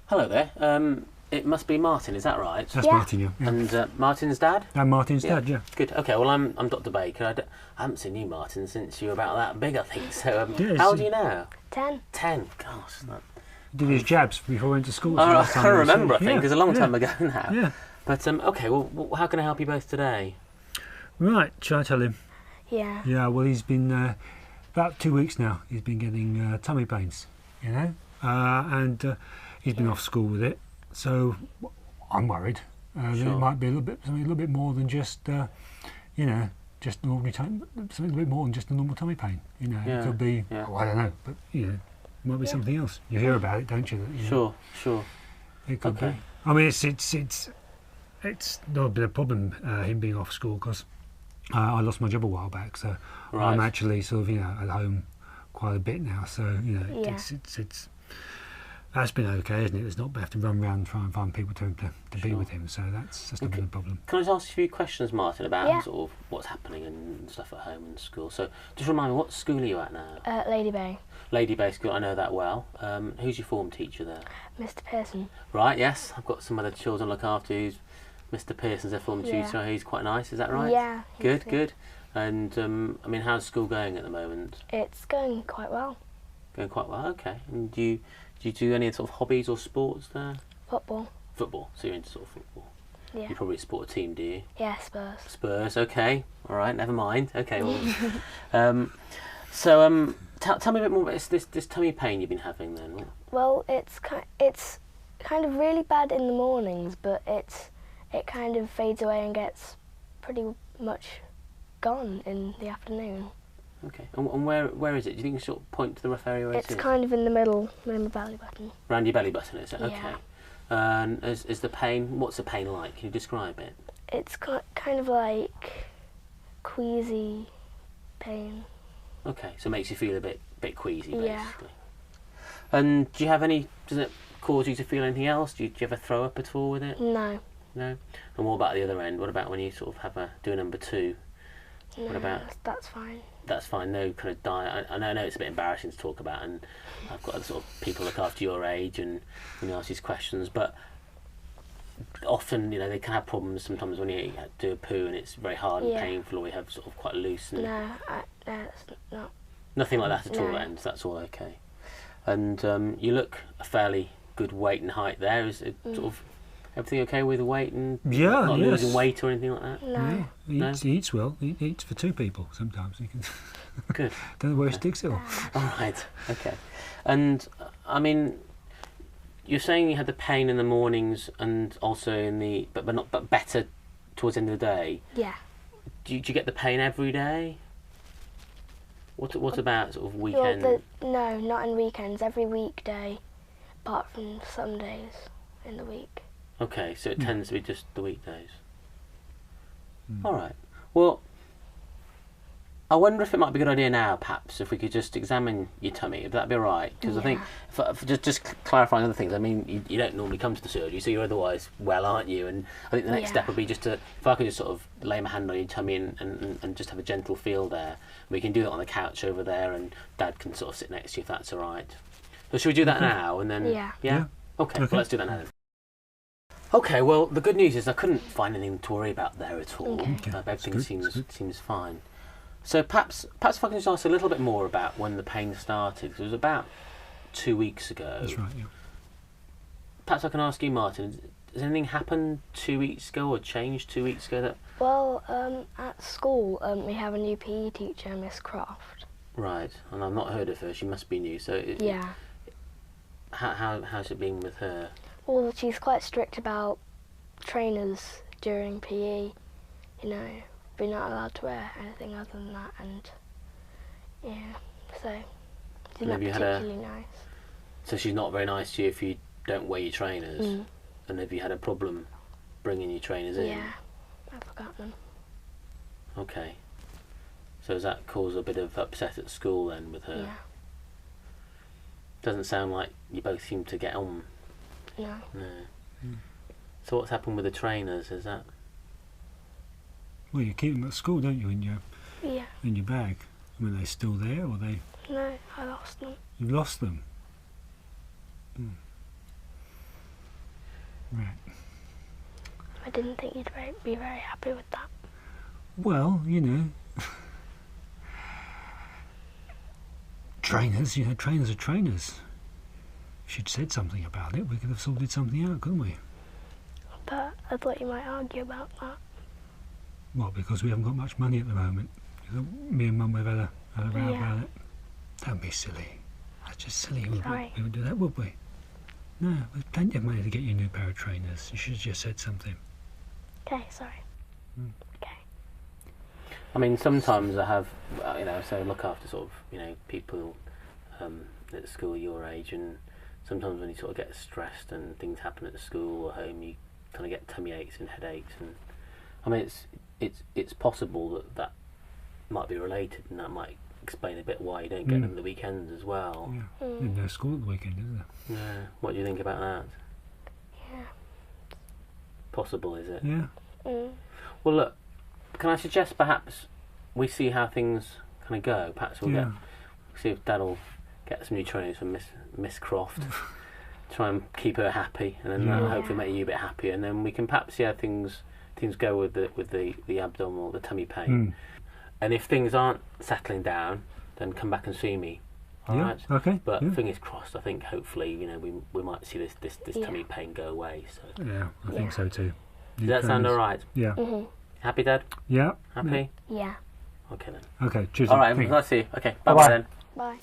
Hello there. It must be Martin, is that right? That's Martin, yeah. And Martin's dad? And Martin's dad, yeah. Good. Okay, well, I'm Dr. Baker. I haven't seen you, Martin, since you were about that big, I think. So, how old are you now? 10. 10. Gosh. Did his jabs before he went to school. I can't remember, I think. It's a long time ago now. Yeah. But, okay, well, how can I help you both today? Right, shall I tell him? Yeah. Yeah, well, he's been, about 2 weeks now, he's been getting tummy pains, you know, and he's been off school with it, so I'm worried. That it might be something a little bit more than just, you know, just an ordinary something a little bit more than just a normal tummy pain. You know, it could be, I don't know, but, you know, it might be something else. You hear about it, don't you? Sure. It could be. I mean, it's not been a problem, him being off school, because I lost my job a while back, so I'm actually sort of, you know, at home quite a bit now, so, you know, it's that's been okay, isn't it? It's not have to run around and try and find people to be with him, so that's not been a problem. Can I just ask you a few questions, Martin, about sort of what's happening and stuff at home and school? So just remind me, what school are you at now? Lady Bay. Lady Bay School, I know that well. Who's your form teacher there? Mr. Pearson. Right, yes. I've got some other children to look after who's Mr. Pearson's their form tutor. He's quite nice, is that right? Yeah. Good. And, I mean, how's school going at the moment? It's going quite well. Going quite well, okay. And do you do any sort of hobbies or sports there? Football. Football, so you're into sort of football. Yeah. You probably support a team, do you? Yeah, Spurs. Spurs, okay. All right, never mind. Okay, well, tell me a bit more about this tummy pain you've been having then. Well, it's kind of really bad in the mornings, but it kind of fades away and gets pretty much gone in the afternoon. Okay, and where is it? Do you think you sort of point to the rough area where it's kind of in the middle, in my belly button. Round your belly button, is it? Yeah. Okay. And is the pain, what's the pain like? Can you describe it? It's kind of like queasy pain. Okay, so it makes you feel a bit queasy, basically. Yeah. And do you have does it cause you to feel anything else? Do you ever throw up at all with it? No. No? And what about the other end? What about when you sort of do a number 2? No, what about? That's fine. That's fine, no kind of diet. I know it's a bit embarrassing to talk about, and I've got sort of people look after your age and when you ask these questions, but often, you know, they can have problems sometimes when you do a poo and it's very hard and painful, or you have sort of quite loose. And no, it's not. Nothing like that at all then, so that's all okay. And you look a fairly good weight and height there. Is it sort of everything okay with the weight and not losing weight or anything like that? No. Yeah, he eats well. He eats for 2 people sometimes. He can Good. Don't know where he sticks it all. All right. Okay. And I mean, you're saying you had the pain in the mornings and also in the but better towards the end of the day. Yeah. Do you get the pain every day? What about sort of weekend? Well, no, not on weekends. Every weekday, apart from some days in the week. Okay, so it tends to be just the weekdays. All right. Well, I wonder if it might be a good idea now, perhaps, if we could just examine your tummy. Would that be all right? Because I think, just clarifying other things, I mean, you don't normally come to the surgery, so you're otherwise well, aren't you? And I think the next step would be just if I could just sort of lay my hand on your tummy and just have a gentle feel there. We can do that on the couch over there, and Dad can sort of sit next to you if that's all right. So should we do that now? And then, Yeah. Okay, well, let's do that now then. Okay, well, the good news is I couldn't find anything to worry about there at all. Everything seems fine. So perhaps if I can just ask a little bit more about when the pain started, because it was about 2 weeks ago. That's right, yeah. Perhaps I can ask you, Martin, has anything happened 2 weeks ago or changed 2 weeks ago? Well, at school, we have a new PE teacher, Miss Croft. Right, and I've not heard of her. She must be new. So how's it been with her? Well, she's quite strict about trainers during PE. You know, we're not allowed to wear anything other than that, and so she's not particularly nice. So she's not very nice to you if you don't wear your trainers. And have you had a problem bringing your trainers in? Yeah, I forgot them. Okay. So has that caused a bit of upset at school then with her? Yeah. Doesn't sound like you both seem to get on. No. So what's happened with the trainers? Is that? Well, you keep them at school, don't you, in your bag? I mean, are they still there, or No, I lost them. You've lost them? Right. I didn't think you'd be very happy with that. Well, you know, trainers are trainers. If she'd said something about it, we could have sorted something out, couldn't we? But I thought you might argue about that. Well, because we haven't got much money at the moment. Me and Mum have had a row about it. Don't be silly. That's just silly. We would do that, would we? No, there's plenty of money to get you a new pair of trainers. You should have just said something. Okay, sorry. Okay. I mean, sometimes I have, so I look after sort of, people at school your age, and sometimes when you sort of get stressed and things happen at school or home, you kind of get tummy aches and headaches, and I mean, it's possible that might be related, and that might explain a bit why you don't get them at the weekends as well. Yeah. There's no school at the weekend, is there? Yeah. What do you think about that? Yeah. Possible, is it? Yeah. Well, look, can I suggest perhaps we see how things kind of go? Perhaps we'll see if Dad will get some new trainers from Miss Croft. Try and keep her happy, and then that'll hopefully make you a bit happier, and then we can perhaps see how things go with the abdominal, the tummy pain. And if things aren't settling down, then come back and see me. All right? Okay. But fingers crossed. I think hopefully, we might see this tummy pain go away. So yeah, I think so too. Does that sound all right? Yeah. Happy, Dad? Yeah. Happy? Yeah. Okay then. Okay. Cheers. All right. Nice to see you. Okay. Bye then. Bye.